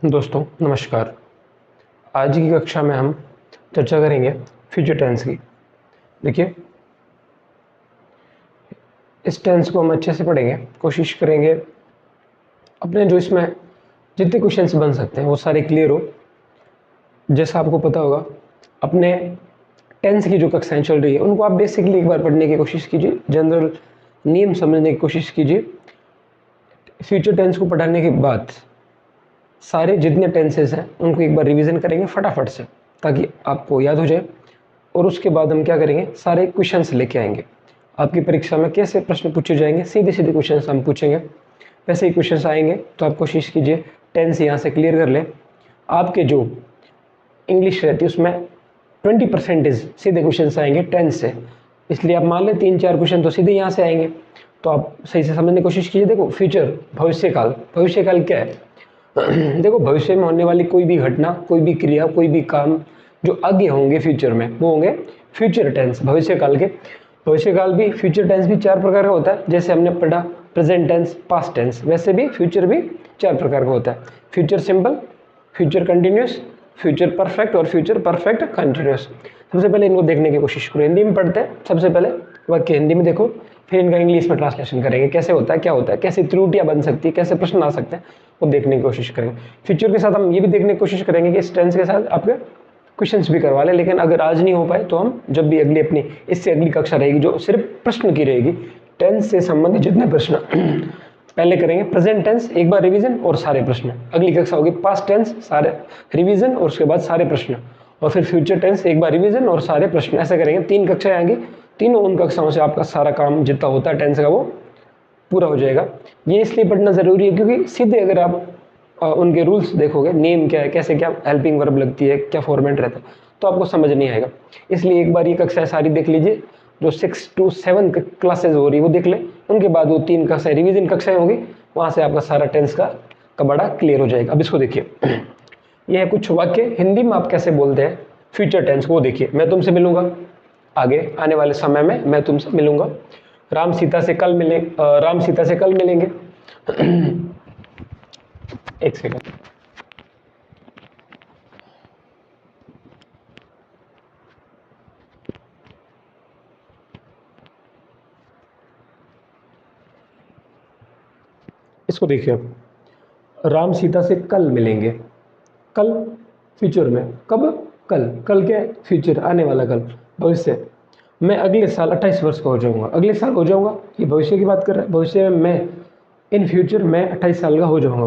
दोस्तों नमस्कार। आज की कक्षा में हम चर्चा करेंगे फ्यूचर टेंस की। देखिए, इस टेंस को हम अच्छे से पढ़ेंगे, कोशिश करेंगे अपने जो इसमें जितने क्वेश्चंस बन सकते हैं वो सारे क्लियर हो। जैसा आपको पता होगा, अपने टेंस की जो कक्षाएं चल रही है उनको आप बेसिकली एक बार पढ़ने की कोशिश कीजिए, जनरल नियम समझने की कोशिश कीजिए। फ्यूचर टेंस को पढ़ाने के बाद सारे जितने टेंसेस हैं उनको एक बार रिवीजन करेंगे फटाफट से, ताकि आपको याद हो जाए। और उसके बाद हम क्या करेंगे, सारे क्वेश्चंस लेके आएंगे। आपकी परीक्षा में कैसे प्रश्न पूछे जाएंगे, सीधे सीधे क्वेश्चंस हम पूछेंगे, वैसे ही क्वेश्चंस आएंगे। तो आप कोशिश कीजिए टेंस यहाँ से क्लियर कर लें। आपके जो इंग्लिश रहती है उसमें 20% सीधे क्वेश्चन आएंगे टेंस से, इसलिए आप मान लें 3-4 क्वेश्चन तो सीधे यहाँ से आएंगे। तो आप सही से समझने की कोशिश कीजिए। देखो, फ्यूचर भविष्यकाल, भविष्यकाल क्या है? देखो, भविष्य में होने वाली कोई भी घटना, कोई भी क्रिया, कोई भी काम जो आगे होंगे फ्यूचर में, वो होंगे फ्यूचर टेंस भविष्यकाल के। भविष्यकाल भी, फ्यूचर टेंस भी 4 प्रकार का होता है। जैसे हमने पढ़ा प्रेजेंट टेंस, पास्ट टेंस, वैसे भी फ्यूचर भी 4 प्रकार का होता है। Future simple, future continuous, future perfect और फ्यूचर परफेक्ट कंटिन्यूस। सबसे पहले इनको देखने की कोशिश करो। हिंदी में पढ़ते हैं, सबसे पहले वाक्य हिंदी में देखो, फिर इनका इंग्लिश में ट्रांसलेशन करेंगे। कैसे होता है, क्या होता है, कैसे त्रुटियां बन सकती है, कैसे प्रश्न आ सकते हैं, वो देखने की कोशिश करेंगे। फ्यूचर के साथ हम ये भी देखने की कोशिश करेंगे कि इस टेंस के साथ आपके क्वेश्चंस भी करवा लें। लेकिन अगर आज नहीं हो पाए तो हम जब भी अगली अपनी इससे अगली कक्षा रहेगी जो सिर्फ प्रश्न की रहेगी, टेंस से संबंधित जितने प्रश्न पहले करेंगे प्रेजेंट टेंस एक बार रिवीजन और सारे प्रश्न। अगली कक्षा होगी पास्ट टेंस, सारे रिवीजन और उसके बाद सारे प्रश्न। और फिर फ्यूचर टेंस एक बार रिवीजन और सारे प्रश्न। ऐसे करेंगे, 3 कक्षाएं आएंगी। तीनों उन कक्षाओं से आपका सारा काम जितना होता है टेंस का वो पूरा हो जाएगा। ये इसलिए पढ़ना ज़रूरी है क्योंकि सीधे अगर आप उनके रूल्स देखोगे, नेम क्या है, कैसे क्या हेल्पिंग वर्ब लगती है, क्या फॉर्मेट रहता है, तो आपको समझ नहीं आएगा। इसलिए एक बार ये कक्षाएं सारी देख लीजिए। जो 6 to 7 क्लासेज हो रही है वो देख लें। उनके बाद वो 3 कक्षाएं रिवीजन कक्षाएं होंगी, वहाँ से आपका सारा टेंस का कबाड़ा क्लियर हो जाएगा। अब इसको देखिए, ये है कुछ वाक्य हिंदी में आप कैसे बोलते हैं फ्यूचर टेंस को देखिए। मैं तुमसे मिलूंगा, आगे आने वाले समय में मैं तुमसे मिलूंगा। राम सीता से कल मिले, राम सीता से कल मिलेंगे। एक सेकंड, इसको देखिए। राम सीता से कल मिलेंगे। कल फ्यूचर में, कब? कल। कल क्या है? फ्यूचर, आने वाला कल, भविष्य। मैं अगले साल 28 वर्ष का हो जाऊंगा। अगले साल हो जाऊंगा, ये भविष्य की बात कर रहा है। भविष्य में मैं, इन फ्यूचर मैं 28 साल का हो जाऊंगा।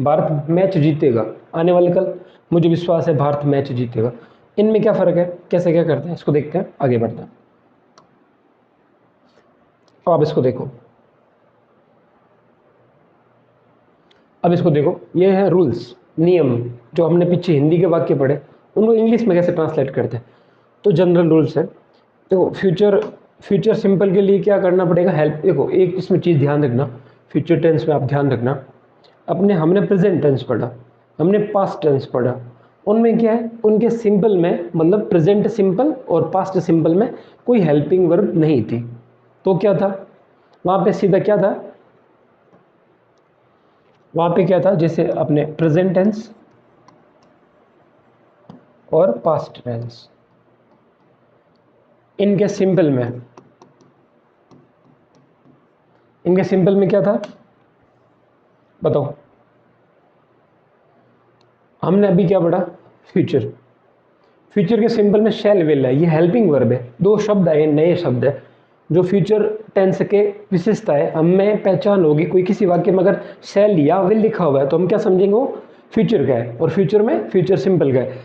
भारत मैच जीतेगा, आने वाले कल। मुझे विश्वास है भारत मैच जीतेगा। इनमें क्या फर्क है, कैसे क्या करते हैं, इसको देखते हैं, आगे बढ़ते हैं। अब इसको देखो, अब इसको देखो, ये है रूल्स, नियम। जो हमने पीछे हिंदी के वाक्य पढ़े उनको इंग्लिश में कैसे ट्रांसलेट करते हैं। तो जनरल रूल्स है। देखो, फ्यूचर, फ्यूचर सिंपल के लिए क्या करना पड़ेगा, हेल्प। देखो, एक इसमें चीज़ ध्यान रखना, फ्यूचर टेंस में आप ध्यान रखना, हमने प्रेजेंट टेंस पढ़ा, हमने पास्ट टेंस पढ़ा। उनमें क्या है, उनके सिंपल में, मतलब प्रेजेंट सिंपल और पास्ट सिंपल में कोई हेल्पिंग वर्ब नहीं थी। तो क्या था वहाँ पे, सीधा क्या था वहाँ पे, क्या था, जैसे अपने प्रेजेंट टेंस और पास्ट टेंस, इनके सिंपल में, इनके सिंपल में क्या था बताओ। हमने अभी क्या पढ़ा, फ्यूचर। फ्यूचर के सिंपल में शैल विल है, ये हेल्पिंग वर्ब है। 2 शब्द है, नए शब्द है जो फ्यूचर टेंस के विशेषता है। हमें पहचान होगी, कोई किसी वाक्य में अगर शैल या विल लिखा हुआ है तो हम क्या समझेंगे, वो फ्यूचर का है। और फ्यूचर में फ्यूचर सिंपल का है।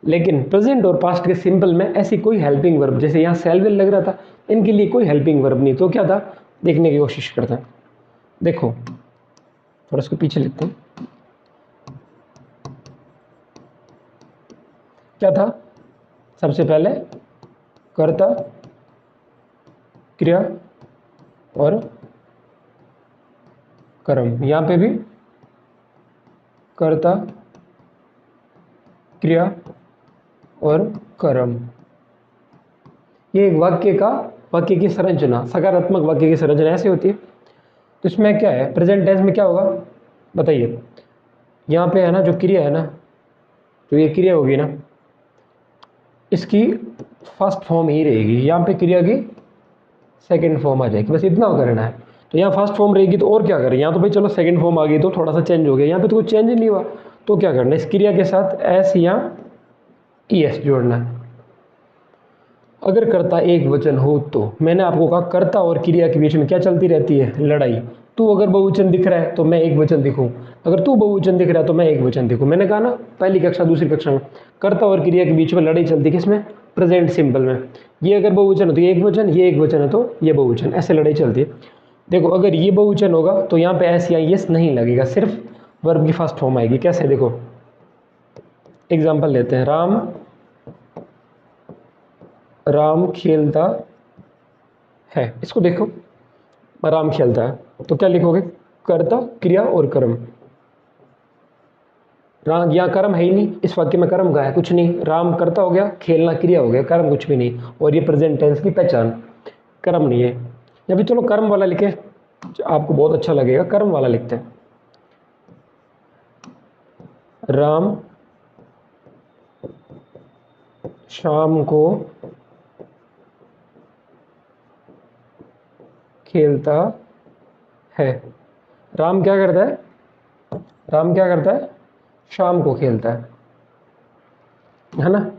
लेकिन प्रेजेंट और पास्ट के सिंपल में ऐसी कोई हेल्पिंग वर्ब, जैसे यहाँ शैल विल लग रहा था, इनके लिए कोई हेल्पिंग वर्ब नहीं। तो क्या था, देखने की कोशिश करते हैं। देखो, थोड़ा इसको पीछे लिखते हैं। क्या था, सबसे पहले कर्ता, क्रिया और कर्म। यहां पे भी कर्ता, क्रिया और कर्म। ये एक वाक्य की संरचना, सकारात्मक वाक्य की संरचना ऐसे होती है। तो इसमें क्या है, प्रेजेंट टेंस में क्या होगा बताइए। यहाँ पे है ना जो क्रिया है ना, तो ये क्रिया होगी ना, इसकी फर्स्ट फॉर्म ही रहेगी, यहाँ पे क्रिया की सेकंड फॉर्म आ जाएगी, बस इतना करना है। तो यहाँ फर्स्ट फॉर्म रहेगी तो और क्या करें, यहाँ तो भाई चलो सेकंड फॉर्म आ गई तो थोड़ा सा चेंज हो गया, यहाँ पे तो कुछ चेंज ही नहीं हुआ, तो क्या करना है, इस क्रिया के साथ एस या ई एस जोड़ना है। अगर कर्ता एक वचन हो तो, मैंने आपको कहा कर्ता और क्रिया के बीच में क्या चलती रहती है, लड़ाई। तू अगर बहुवचन दिख रहा है तो मैं एक वचन दिखूं, अगर तू बहुवचन दिख रहा है तो मैं एक वचन दिखूं। मैंने कहा ना पहली कक्षा दूसरी कक्षा में, कर्ता और क्रिया के बीच में लड़ाई चलती है किसमें, प्रेजेंट सिंपल में। ये अगर बहुवचन है तो ये एक वचन, ये एक वचन है तो ये बहुवचन, ऐसे लड़ाई चलती है। देखो अगर ये बहुवचन होगा तो यहाँ पे एस या यस नहीं लगेगा, सिर्फ वर्ब की फर्स्ट फॉर्म आएगी। कैसे, देखो एग्जाम्पल लेते हैं, राम खेलता है, इसको देखो राम खेलता है तो क्या लिखोगे, कर्ता क्रिया और कर्म। राम, यहाँ कर्म है ही नहीं, इस वाक्य में कर्म का है कुछ नहीं, राम कर्ता हो गया, खेलना क्रिया हो गया, कर्म कुछ भी नहीं, और ये प्रेजेंट टेंस की पहचान, कर्म नहीं है। या फिर चलो कर्म वाला लिखे, आपको बहुत अच्छा लगेगा, कर्म वाला लिखते हैं, राम शाम को खेलता है। राम क्या करता है, राम क्या करता है, शाम को खेलता है ना।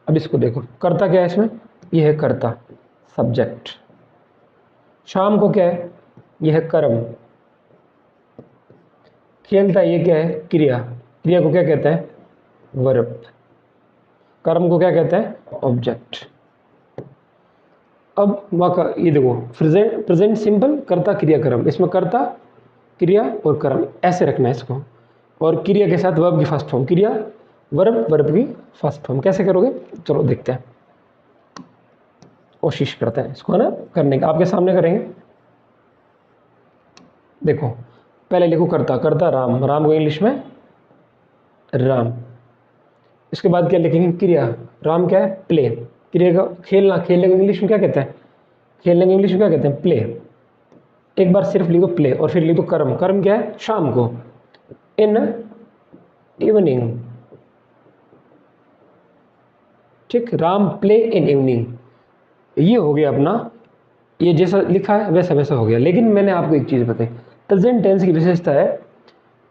अब इसको देखो, कर्ता क्या है इसमें, यह है कर्ता सब्जेक्ट, शाम को क्या है, यह है कर्म, खेलता है ये क्या है, क्रिया, क्रिया को क्या कहते हैं, वर्ब, कर्म को क्या कहते हैं, ऑब्जेक्ट। अब वाका ये देखो, प्रेजेंट सिंपल, कर्ता क्रिया कर्म, इसमें कर्ता क्रिया और कर्म ऐसे रखना है इसको, और क्रिया के साथ वर्ब की फर्स्ट फॉर्म, क्रिया वर्ब, वर्ब की फर्स्ट फॉर्म। कैसे करोगे, चलो देखते हैं, कोशिश करते हैं इसको है ना करने का, आपके सामने करेंगे। देखो पहले लिखो कर्ता, कर्ता राम, राम को इंग्लिश में राम, इसके बाद क्या लिखेंगे, क्रिया, राम क्या है, प्ले, क्रिया का खेलना, खेलने को इंग्लिश में क्या कहते हैं, खेलने को इंग्लिश में क्या कहते हैं, प्ले। एक बार सिर्फ लिखो प्ले, और फिर लिखो कर्म, कर्म क्या है, शाम को, इन इवनिंग, ठीक, राम प्ले इन इवनिंग। ये हो गया अपना, ये जैसा लिखा है वैसा वैसा हो गया। लेकिन मैंने आपको एक चीज़ बताई, प्रेजेंट टेंस की विशेषता है,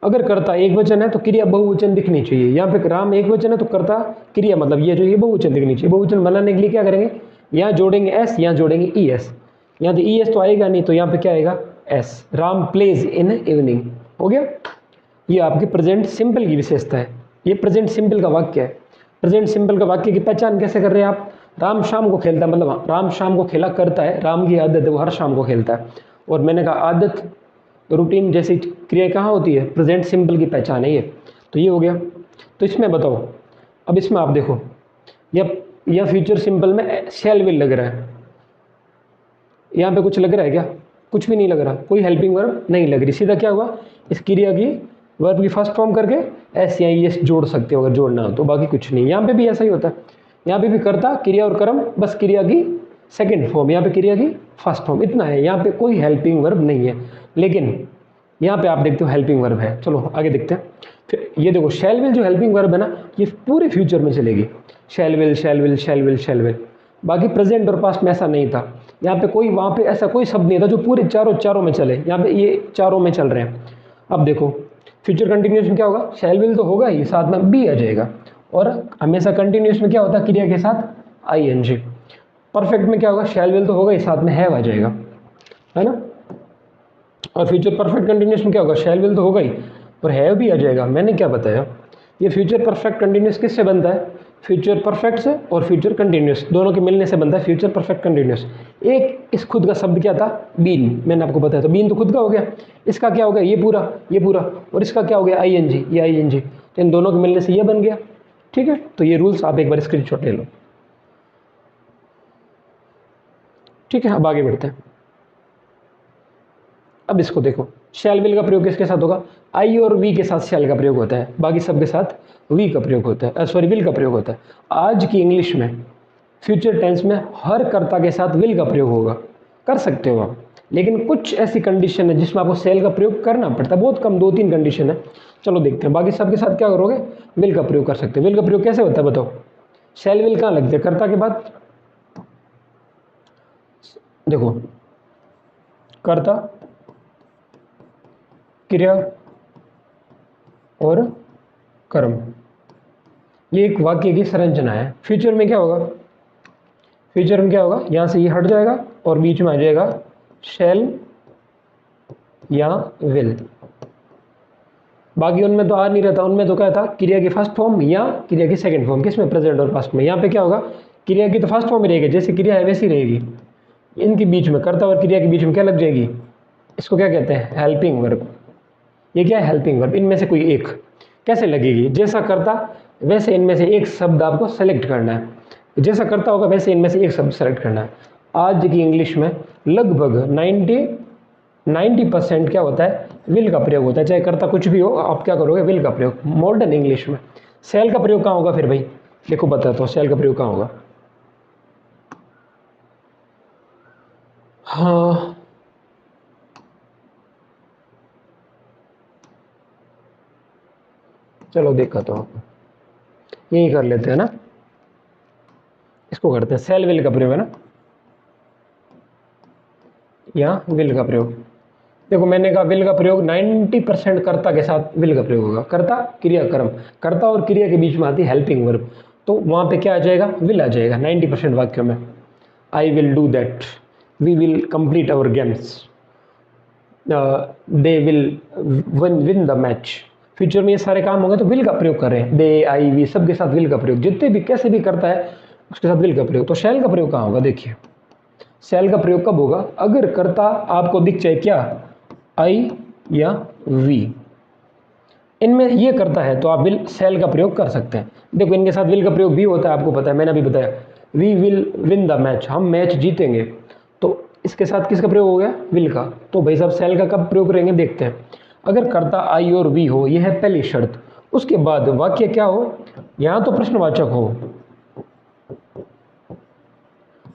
अगर कर्ता एक वचन है तो क्रिया बहुवचन दिखनी चाहिए। यहाँ पे राम एक वचन है तो कर्ता क्रिया, मतलब ये जो ये बहुवचन दिखनी चाहिए। बहुवचन बनाने के लिए क्या करेंगे, यहाँ जोड़ेंगे एस, यहाँ जोड़ेंगे ई एस, यहाँ तो ई एस तो आएगा नहीं, तो यहाँ पे क्या आएगा, S, Ram plays in evening, हो गया। ये आपकी प्रेजेंट सिंपल की विशेषता है, ये प्रेजेंट सिंपल का वाक्य है। प्रेजेंट सिंपल का वाक्य की पहचान कैसे कर रहे हैं आप, राम शाम को खेलता है, मतलब राम शाम को खेला करता है, राम की आदत है वो हर शाम को खेलता है। और मैंने कहा आदत रूटीन जैसी क्रिया कहाँ होती है, प्रेजेंट सिंपल की पहचान है ये। तो ये हो गया। तो इसमें बताओ, अब इसमें आप देखो, या फ्यूचर सिंपल में शैल विल लग रहा है, यहाँ पे कुछ लग रहा है क्या, कुछ भी नहीं लग रहा, कोई हेल्पिंग वर्ब नहीं लग रही। सीधा क्या हुआ, इस क्रिया की वर्ब की फर्स्ट फॉर्म करके एस या एस जोड़ सकते हो अगर जोड़ना हो तो, बाकी कुछ नहीं। यहाँ पे भी ऐसा ही होता है, यहाँ पे भी कर्ता क्रिया और कर्म, बस क्रिया की सेकंड फॉर्म, यहाँ पे क्रिया की फर्स्ट फॉर्म, इतना है। यहाँ पे कोई हेल्पिंग वर्ब नहीं है, लेकिन यहाँ पे आप देखते हो हेल्पिंग वर्ब है। चलो आगे देखते हैं। फिर ये देखो शैल विल जो हेल्पिंग वर्ब है ना, ये पूरे फ्यूचर में चलेगी, शैल will shell will shell will shell will. बाकी प्रेजेंट और पास्ट में ऐसा नहीं था, यहाँ पे कोई, वहाँ पे ऐसा कोई शब्द नहीं था जो पूरे चारों में चले, यहाँ पे ये चारों में चल रहे हैं। अब देखो फ्यूचर कंटिन्यूस में क्या होगा, शैल विल तो होगा ही, साथ में बी आ जाएगा, और हमेशा कंटिन्यूस में क्या होता है, क्रिया के साथ आई एन जी। परफेक्ट में क्या होगा, शैल विल तो होगा ही, साथ में हैव आ जाएगा, है ना। और फ्यूचर परफेक्ट कंटिन्यूस में क्या होगा, शैल विल तो होगा ही और हैव भी आ जाएगा। मैंने क्या बताया, ये फ्यूचर परफेक्ट कंटिन्यूस किससे बनता है, फ्यूचर परफेक्ट से और फ्यूचर कंटिन्यूस दोनों के मिलने से बनता है फ्यूचर परफेक्ट कंटिन्यूस। एक इस खुद का शब्द क्या था, बीन, मैंने आपको बताया, तो बीन तो खुद का हो गया, इसका क्या हो गया, ये पूरा, और इसका क्या हो गया, आई एन जी, ये आई एन जी, तो इन दोनों के मिलने से ये बन गया। ठीक है, तो ये रूल्स आप एक बार स्क्रीनशॉट ले लो। ठीक है, अब आगे बढ़ते हैं। अब इसको देखो, शैल विल का प्रयोग किसके साथ होगा, आई और वी के साथ शैल का प्रयोग होता है, बाकी सब के साथ वी का प्रयोग होता है, सॉरी विल का प्रयोग होता है। आज की इंग्लिश में फ्यूचर टेंस में हर कर्ता के साथ विल का प्रयोग होगा, कर सकते हो आप, लेकिन कुछ ऐसी कंडीशन है जिसमें आपको सेल का प्रयोग करना पड़ता है, बहुत कम 2-3 कंडीशन है। चलो देखते हैं, बाकी सबके साथ क्या करोगे, विल का प्रयोग कर सकते हो। विल का प्रयोग कैसे होता है बताओ, सेल विल कहाँ लगते हैं, कर्ता के बाद। देखो कर्ता, क्रिया और कर्म, ये एक वाक्य की संरचना है। फ्यूचर में क्या होगा, फ्यूचर में क्या होगा, यहां से ये हट जाएगा और बीच में आ जाएगा शैल या विल। बाकी उनमें तो आ नहीं रहता, उनमें तो क्या था, क्रिया की फर्स्ट फॉर्म या क्रिया की सेकंड फॉर्म, किसमें, प्रेजेंट और पास्ट में। यहाँ पे क्या होगा, क्रिया की तो फर्स्ट फॉर्म ही रहेगी, जैसे क्रिया है वैसी रहेगी। इनके बीच में, कर्ता और क्रिया के बीच में क्या लग जाएगी, इसको क्या कहते हैं, हेल्पिंग वर्ब। ये क्या है, हेल्पिंग वर्ब, इनमें से कोई एक कैसे लगेगी, जैसा करता वैसे इनमें से एक शब्द आपको सेलेक्ट करना है, जैसा करता होगा वैसे इनमें से एक शब्द सेलेक्ट करना है। आज की इंग्लिश में लगभग 90% क्या होता है, विल का प्रयोग होता है, चाहे करता कुछ भी हो, आप क्या करोगे, विल का प्रयोग। मॉडर्न इंग्लिश में सेल का प्रयोग कहाँ होगा फिर भाई, देखो बताता हूँ सेल का प्रयोग कहाँ होगा। हाँ चलो देखा तो आप यही कर लेते हैं ना, इसको करते हैं सेल विल का प्रयोग है ना, या विल का प्रयोग। देखो मैंने कहा विल का प्रयोग 90% कर्ता के साथ विल का प्रयोग होगा, कर्ता क्रिया कर्म, कर्ता और क्रिया के बीच में आती है हेल्पिंग वर्ब, तो वहां पे क्या आ जाएगा, विल आ जाएगा 90% वाक्यों में। I will do that, we will complete our games, they will win the match. Future में ये सारे काम होंगे तो विल का प्रयोग कर रहे हैं, दे आई वी सबके साथ विल का प्रयोग, जितने भी कैसे भी करता है उसके साथ विल का प्रयोग। तो शैल का प्रयोग कहाँ होगा, देखिए शैल का प्रयोग कब होगा, अगर कर्ता आपको दिख जाए क्या, आई या वी, इनमें ये करता है तो आप विल शैल का प्रयोग कर सकते हैं। देखो इनके साथ विल का प्रयोग भी होता है, आपको पता है, मैंने अभी बताया, we will win the match, हम मैच जीतेंगे, तो इसके साथ किसका प्रयोग हो गया, विल का। तो भाई साहब शैल का कब प्रयोग करेंगे, देखते हैं। अगर कर्ता आई और वी हो, यह है पहली शर्त, उसके बाद वाक्य क्या हो, यहां तो प्रश्नवाचक हो,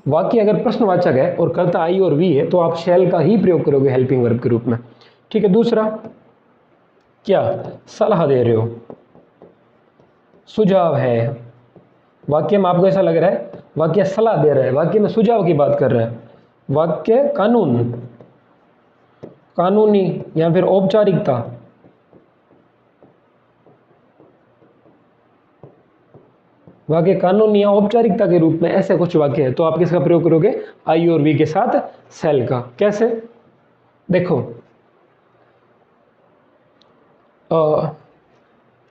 वाक्य अगर प्रश्नवाचक है और कर्ता आई और वी है तो आप शैल का ही प्रयोग करोगे हेल्पिंग वर्ब के रूप में, ठीक है। दूसरा क्या, सलाह दे रहे हो, सुझाव है, वाक्य में आपको ऐसा लग रहा है वाक्य सलाह दे रहा है, वाक्य में सुझाव की बात कर रहा है, वाक्य कानून, कानूनी या फिर औपचारिकता, वाक्य कानूनी या औपचारिकता के रूप में, ऐसे कुछ वाक्य है तो आप किसका प्रयोग करोगे, आई और वी के साथ सेल का। कैसे, देखो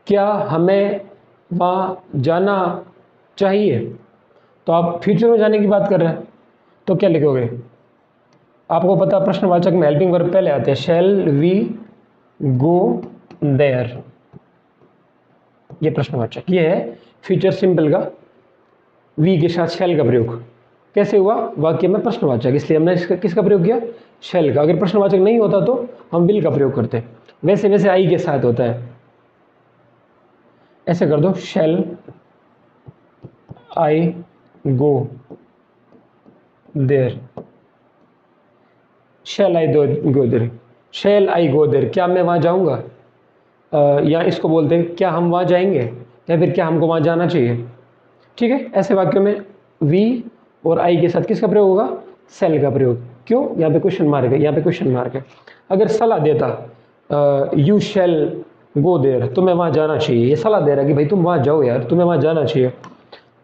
क्या हमें वहां जाना चाहिए, तो आप फ्यूचर में जाने की बात कर रहे हैं तो क्या लिखोगे, आपको पता प्रश्नवाचक में हेल्पिंग वर्ब पहले आते हैं, शैल वी गो देयर, ये प्रश्नवाचक, ये है फ्यूचर सिंपल का वी के साथ शैल का प्रयोग। कैसे हुआ, वाक्य में प्रश्नवाचक, इसलिए हमने किसका प्रयोग किया, शैल का। अगर प्रश्नवाचक नहीं होता तो हम विल का प्रयोग करते। वैसे वैसे आई के साथ होता है, ऐसे कर दो, shall I go there, shall I go there, shall I go there, क्या मैं वहां जाऊंगा, या इसको बोलते हैं क्या हम वहां जाएंगे, या फिर क्या हमको वहां जाना चाहिए, ठीक है। ऐसे वाक्यों में वी और आई के साथ किसका प्रयोग होगा, सेल का प्रयोग। क्यों, यहाँ पे क्वेश्चन मार्क है, यहाँ पे क्वेश्चन मार्क है। अगर सलाह देता, यू शैल गो देयर, तुम्हें वहां जाना चाहिए, ये सलाह दे रहा है कि भाई तुम वहां जाओ यार, तुम्हें वहां जाना चाहिए,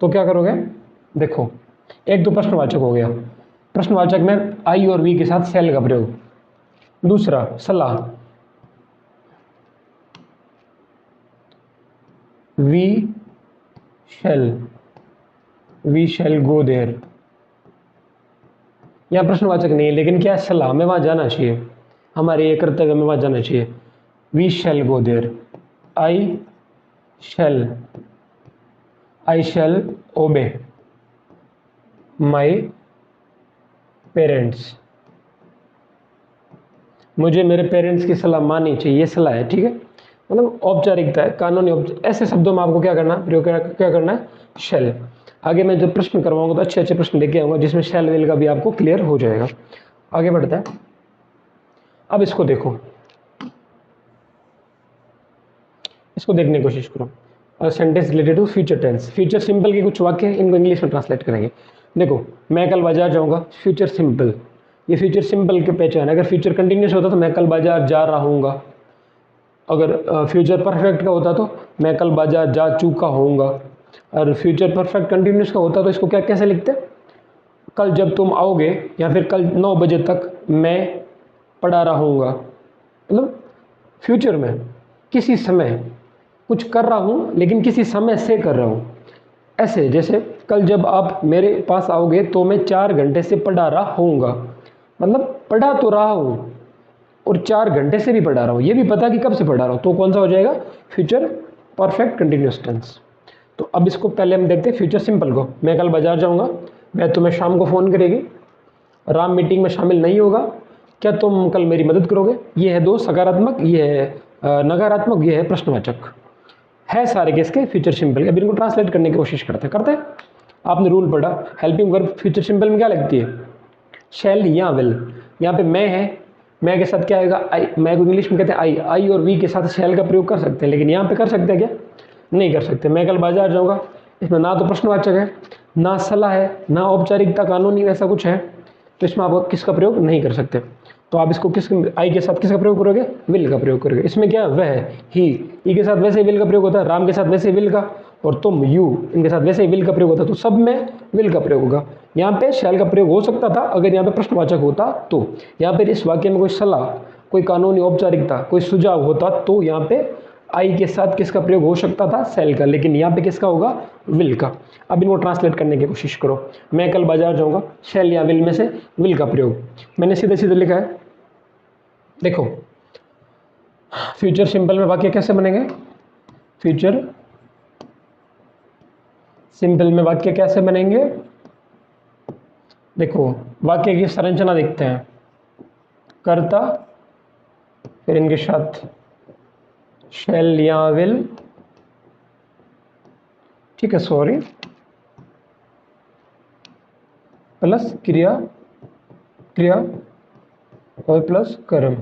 तो क्या करोगे, देखो एक तो प्रश्नवाचक हो गया, प्रश्नवाचक में आई और वी के साथ सेल का प्रयोग। दूसरा सलाह, वी शैल गो देयर, यहाँ प्रश्नवाचक नहीं है लेकिन क्या है, सलाह, हमें वहां जाना चाहिए, हमारे ये कर्तव्य में वहां जाना चाहिए। वी शैल गो देयर, आई शैल ओबे माई पेरेंट्स, मुझे मेरे पेरेंट्स की सलाह माननी चाहिए, ये सलाह है, ठीक है। मतलब औपचारिकता है, कानूनी ऐसे शब्दों में आपको क्या करना, प्रयोग क्या करना है, शैल। आगे मैं जब प्रश्न करवाऊंगा तो अच्छे अच्छे प्रश्न लेके आऊंगा जिसमें शैल विल का भी आपको क्लियर हो जाएगा। आगे बढ़ते हैं। अब इसको देखो, इसको देखने की कोशिश करो। Sentence related to future tense, future simple के कुछ वाक्य हैं, इनको इंग्लिश में ट्रांसलेट करेंगे। देखो, मैं कल बाजार जाऊंगा, फ्यूचर सिंपल, ये फ्यूचर सिंपल के पहचान है। अगर फ्यूचर कंटिन्यूस होता तो मैं कल बाजार जा रहूँगा। अगर फ्यूचर परफेक्ट का होता तो मैं कल बाजार जा चुका होऊंगा। और फ्यूचर परफेक्ट कंटिन्यूस का होता तो इसको क्या कैसे लिखते, कल जब तुम आओगे, या फिर कल 9 बजे तक मैं पढ़ा रहूँगा। मतलब फ्यूचर में किसी समय कुछ कर रहा हूँ, लेकिन किसी समय से कर रहा हूँ। ऐसे जैसे कल जब आप मेरे पास आओगे तो मैं 4 घंटे से पढ़ा रहा होऊंगा। मतलब पढ़ा तो रहा हूँ और 4 घंटे से भी पढ़ा रहा हूँ, ये भी पता कि कब से पढ़ा रहा हूँ, तो कौन सा हो जाएगा, फ्यूचर परफेक्ट कंटिन्यूस टेंस। तो अब इसको पहले हम देखते हैं फ्यूचर सिंपल को। मैं कल बाजार जाऊँगा, मैं तुम्हें शाम को फ़ोन करेगी, राम मीटिंग में शामिल नहीं होगा, क्या तुम कल मेरी मदद करोगे। ये है 2 सकारात्मक, ये है नकारात्मक, ये है प्रश्नवाचक, है सारे के इसके फ्यूचर सिंपल। अब इनको ट्रांसलेट करने की कोशिश करते हैं। आपने रूल पढ़ा, हेल्पिंग वर्ब फ्यूचर सिंपल में क्या लगती है, शैल या विल। यहाँ पे मैं है, मैं के साथ क्या आएगा, आई। मैं को इंग्लिश में कहते हैं आई, आई और वी के साथ शैल का प्रयोग कर सकते हैं, लेकिन यहाँ पे कर सकते हैं क्या, नहीं कर सकते। मैं कल बाजार जाऊँगा, इसमें ना तो प्रश्नवाचक है, ना सलाह है, ना औपचारिकता कानूनी ऐसा कुछ है, तो इसमें आप किसका प्रयोग नहीं कर सकते। तो आप इसको किस आई के साथ किसका प्रयोग करोगे, विल का प्रयोग करोगे। इसमें क्या वह है, ही, ई के साथ वैसे विल का प्रयोग होता है, राम के साथ वैसे विल का, और तुम, यू, इनके साथ वैसे ही विल का प्रयोग होता है, तो सब में विल का प्रयोग होगा। यहाँ पे शैल का प्रयोग हो सकता था अगर यहाँ पे प्रश्नवाचक होता तो। यहाँ पे इस वाक्य में कोई सलाह, कोई कानूनी औपचारिकता, कोई सुझाव होता तो यहाँ पे आई के साथ किसका प्रयोग हो सकता था, शैल का, लेकिन यहाँ पे किसका होगा, विल का। अब इनको ट्रांसलेट करने की कोशिश करो। मैं कल बाजार जाऊँगा, शैल या विल में से विल का प्रयोग। मैंने सीधे सीधे लिखा है, देखो फ्यूचर सिंपल में वाक्य कैसे बनेंगे, फ्यूचर सिंपल में वाक्य कैसे बनेंगे। देखो वाक्य की संरचना देखते हैं, कर्ता, फिर इनके साथ शैल या विल, ठीक है, सॉरी, प्लस क्रिया, क्रिया और प्लस कर्म।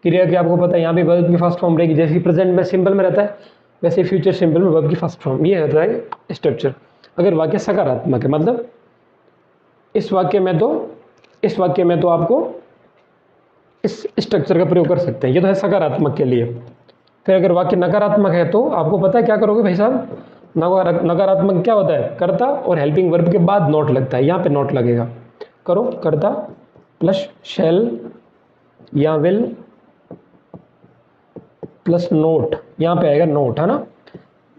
क्रिया की आपको पता है यहाँ पे वर्ब की फर्स्ट फॉर्म रहेगी, जैसे प्रेजेंट में सिंपल में रहता है वैसे फ्यूचर सिंपल में वर्ब की फर्स्ट फॉर्म, ये होता है स्ट्रक्चर। अगर वाक्य सकारात्मक है, मतलब इस वाक्य में तो आपको इस स्ट्रक्चर का प्रयोग कर सकते हैं, ये तो है सकारात्मक के लिए। फिर अगर वाक्य नकारात्मक है तो आपको पता है क्या करोगे भाई साहब, नकारात्मक क्या होता है, कर्ता और हेल्पिंग वर्ब के बाद नोट लगता है, यहाँ पे नोट लगेगा। करो, कर्ता प्लस शैल या विल प्लस नोट, यहाँ पे आएगा नोट, है ना।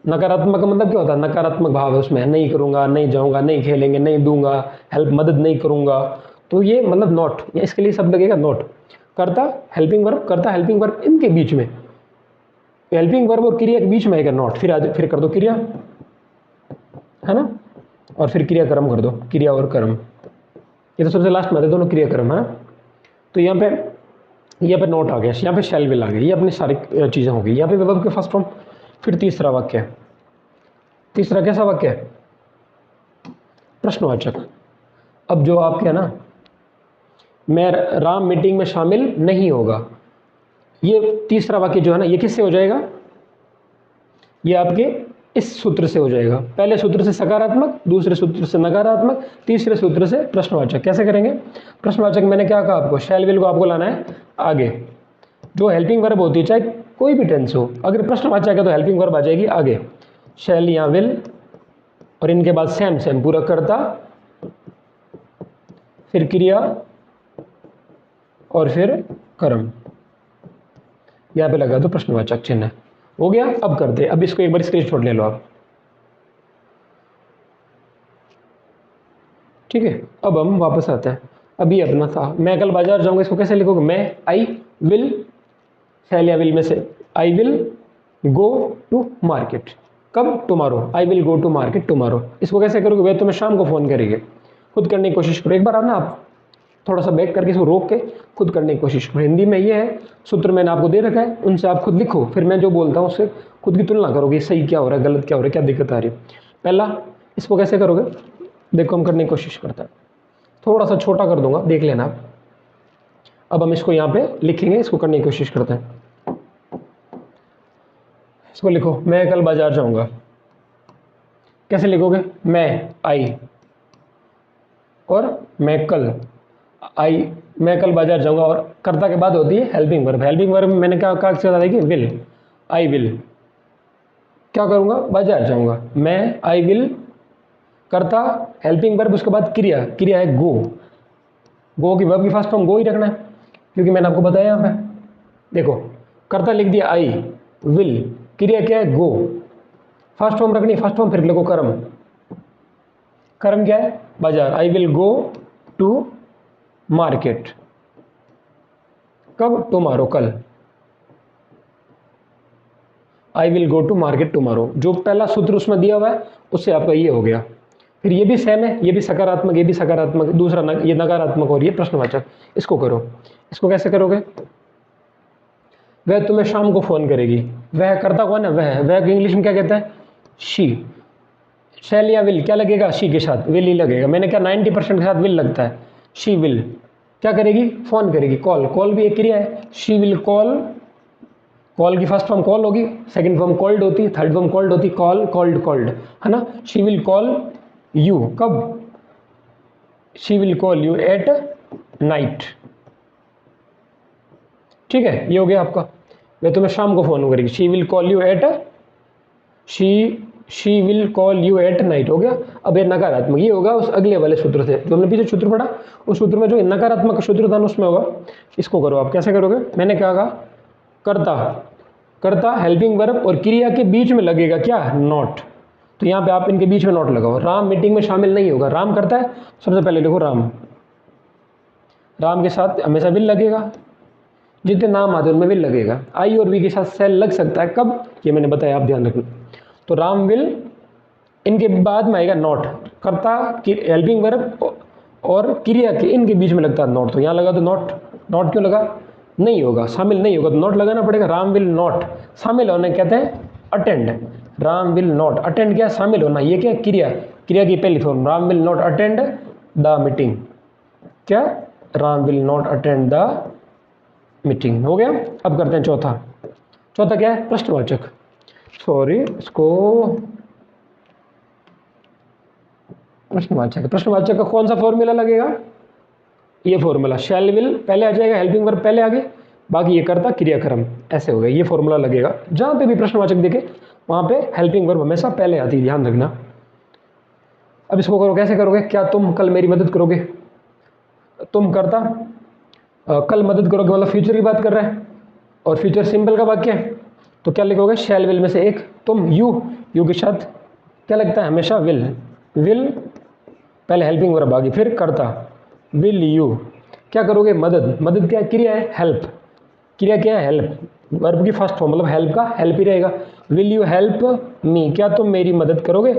नकारात्मक का मतलब क्या होता है, नकारात्मक भाव है उसमें, नहीं करूँगा, नहीं जाऊँगा, नहीं खेलेंगे, नहीं दूंगा हेल्प, मदद नहीं करूँगा, तो ये मतलब नोट, इसके लिए शब्द लगेगा नोट। कर्ता हेल्पिंग वर्ब इनके बीच में, हेल्पिंग वर्ब और क्रिया के बीच में आएगा नोट, फिर कर दो क्रिया, है ना, और फिर क्रिया कर्म कर दो, क्रिया और कर्म, ये तो सबसे लास्ट में आते दोनों क्रिया कर्म, है। तो यहाँ पे नोट आ गया, यहाँ पे शैल विल आ गया, ये अपनी सारी चीज़ें हो गई। यहाँ पे वर्ब के फर्स्ट फॉर्म। फिर तीसरा वाक्य है, तीसरा कैसा वाक्य है, प्रश्नवाचक। अब जो आपके है ना, मैं राम मीटिंग में शामिल नहीं होगा, ये तीसरा वाक्य जो है ना, ये किससे हो जाएगा, ये आपके इस सूत्र से हो जाएगा। पहले सूत्र से सकारात्मक, दूसरे सूत्र से नकारात्मक, तीसरे सूत्र से प्रश्नवाचक। कैसे करेंगे, प्रश्नवाचक मैंने क्या कहा आपको, शैल विल को आपको लाना है आगे। जो हेल्पिंग वर्ब होती है, चाहे कोई भी टेंस हो, अगर प्रश्नवाचक है तो हेल्पिंग वर्ब आ जाएगी आगे, शैल या विल, और इनके बाद सेम पूरा कर्ता, फिर क्रिया और फिर कर्म, यहाँ पे लगा दो प्रश्नवाचक चिन्ह। हो गया। अब करते, अब इसको एक बार स्क्रीनशॉट ले लो आप, ठीक है। अब हम वापस आते हैं, अभी अपना था मैं कल बाजार जाऊंगा, इसको कैसे लिखोगे, मैं आई विल, शैल या विल में से I will go to market, कब, tomorrow, I will go to market tomorrow. इसको कैसे करोगे, वह तो मैं शाम को फ़ोन करेंगे, खुद करने की कोशिश करो एक बार, आप थोड़ा सा बैक करके इसको रोक के खुद करने की कोशिश करो। हिंदी में ये है, सूत्र मैंने आपको दे रखा है, उनसे आप खुद लिखो, फिर मैं जो बोलता हूँ उससे खुद की तुलना करोगे, सही क्या हो रहा है, गलत क्या हो रहा है, क्या दिक्कत आ रही है। पहला इसको कैसे करोगे, देखो हम करने की कोशिश करते हैं। थोड़ा सा छोटा कर दूंगा, देख लेना आप। अब हम इसको यहाँ पे लिखेंगे, इसको करने की कोशिश करते हैं। इसको लिखो, मैं कल बाजार जाऊंगा। कैसे लिखोगे? मैं आई, और मैं कल आई, मैं कल बाजार जाऊंगा, और कर्ता के बाद होती है हेल्पिंग वर्ब। हेल्पिंग वर्ब में मैंने क्या कहा था, देखिए विल, आई विल, क्या करूंगा? बाजार जाऊंगा। मैं आई विल, कर्ता, हेल्पिंग वर्ब, उसके बाद क्रिया, क्रिया है गो। गो की वर्ब की फर्स्ट फॉर्म गो ही रखना है, क्योंकि मैंने आपको बताया यहाँ पे। देखो, कर्ता लिख दिया आई विल, क्रिया क्या है? गो। फर्स्ट फॉर्म रखनी, फर्स्ट फॉर्म फिर लिखो कर्म। कर्म क्या है? बाजार। I will go to market. कब? टुमारो, कल। I will go to market tomorrow. जो पहला सूत्र उसमें दिया हुआ है उससे आपका ये हो गया। फिर ये भी सेम है, ये भी सकारात्मक, ये भी सकारात्मक, दूसरा ये नकारात्मक और ये प्रश्नवाचक। इसको करो। इसको कैसे करोगे? वह तुम्हें शाम को फोन करेगी। वह कर्ता कौन है? वह इंग्लिश में क्या कहता है? शी। शैल या विल, क्या लगेगा? शी के साथ विल ही लगेगा। मैंने क्या 90% के साथ विल लगता है। शी विल क्या करेगी? फोन करेगी। कॉल, कॉल भी एक क्रिया है। शी विल कॉल, कॉल की फर्स्ट फॉर्म कॉल होगी, सेकंड फॉर्म कॉल्ड होती है, थर्ड फॉर्म कॉल्ड होती है, कॉल, कॉल्ड, कॉल्ड, है ना। शी विल कॉल यू, कब? She will call you at night. ठीक है, ये हो गया आपका। वह तुम्हें शाम को फोन करेगी। She will call you at, she will call you at night, हो गया। अब ये नकारात्मक, ये होगा उस अगले वाले सूत्र से जो हमने पीछे सूत्र पढ़ा, उस सूत्र में जो नकारात्मक सूत्र था उसमें होगा। इसको करो आप। कैसे करोगे? मैंने क्या कहा? कर्ता, कर्ता, हेल्पिंग वर्ब और क्रिया के बीच में लगेगा क्या? नॉट। तो यहाँ पे आप इनके बीच में नॉट लगाओ। राम मीटिंग में शामिल नहीं होगा। राम करता है, सबसे पहले देखो राम, राम के साथ हमेशा विल लगेगा। जितने नाम आते हैं उनमें विल लगेगा। आई और वी के साथ सेल लग सकता है, कब? ये मैंने बताया, आप ध्यान रखना। तो राम विल, इनके बाद में आएगा नॉट। कर्ता, हेल्पिंग वर्ब और क्रिया के इनके बीच में लगता है नॉट। तो यहाँ लगा तो नॉट। नॉट क्यों लगा? नहीं होगा, शामिल नहीं होगा, तो नॉट लगाना पड़ेगा। राम विल नॉट, शामिल होने कहते हैं attend. Ram will not, attend क्या? शामिल होना। ये क्या? क्रिया, क्रिया की पहली form. Ram will not attend the meeting. क्या? Ram will not attend the meeting. हो गया। अब करते हैं चौथा। चौथा क्या है? प्रश्नवाचक। सॉरी, इसको प्रश्नवाचक। प्रश्नवाचक का कौन सा फॉर्मूला लगेगा? ये फॉर्मूला, शैल विल पहले आ जाएगा, हेल्पिंग वर्ब पहले आगे, बाकी ये करता, क्रियाक्रम, ऐसे हो गया। ये फॉर्मूला लगेगा। जहां पे भी प्रश्नवाचक देखे वहां पे हेल्पिंग वर्ब हमेशा पहले आती है, ध्यान रखना। अब इसको करो। कैसे करोगे? क्या तुम कल मेरी मदद करोगे? तुम करता, कल मदद करोगे मतलब फ्यूचर की बात कर रहे हैं, और फ्यूचर सिंपल का वाक्य है, तो क्या लिखोगे? शैल विल में से एक। तुम, यू, यू के साथ क्या लगता है? हमेशा विल। विल पहले हेल्पिंग वर्ब आगे, फिर करता, विल यू। क्या करोगे? मदद। मदद क्या है? क्रिया है, हेल्प। क्रिया क्या है? हेल्प। वर्ब की फर्स्ट फॉर्म, मतलब हेल्प का हेल्प ही रहेगा। विल यू हेल्प मी, क्या तुम मेरी मदद करोगे?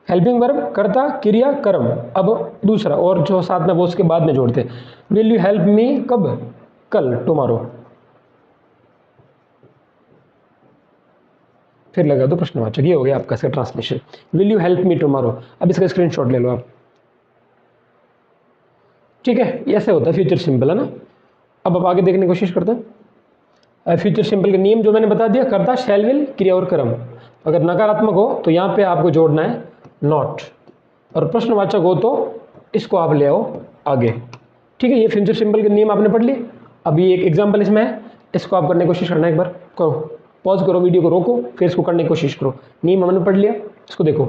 हेल्पिंग वर्ब, करता, क्रिया, कर्म। अब दूसरा और जो साथ में वो उसके बाद में जोड़ते, विल यू हेल्प मी कब? कल, टुमारो। फिर लगा दो प्रश्नवाचक। ये हो गया आपका इसका translation. Will you help me tomorrow. अब इसका स्क्रीनशॉट ले लो आप। ठीक है, ऐसे होता है फ्यूचर सिंपल, है ना। अब आगे देखने की कोशिश करते हैं। फ्यूचर सिंपल के नियम जो मैंने बता दिया, करता, शैल विल, क्रिया और कर्म। अगर नकारात्मक हो तो यहाँ पे आपको जोड़ना है नॉट, और प्रश्नवाचक हो तो इसको आप ले आओ आगे। ठीक है, ये फ्यूचर सिंपल के नियम आपने पढ़ लिए। अभी एक एग्जाम्पल इसमें है, इसको आप करने की कोशिश करना। एक बार करो, पॉज करो, वीडियो को रोको, फिर इसको करने की कोशिश करो। नियम हमने पढ़ लिया, इसको देखो।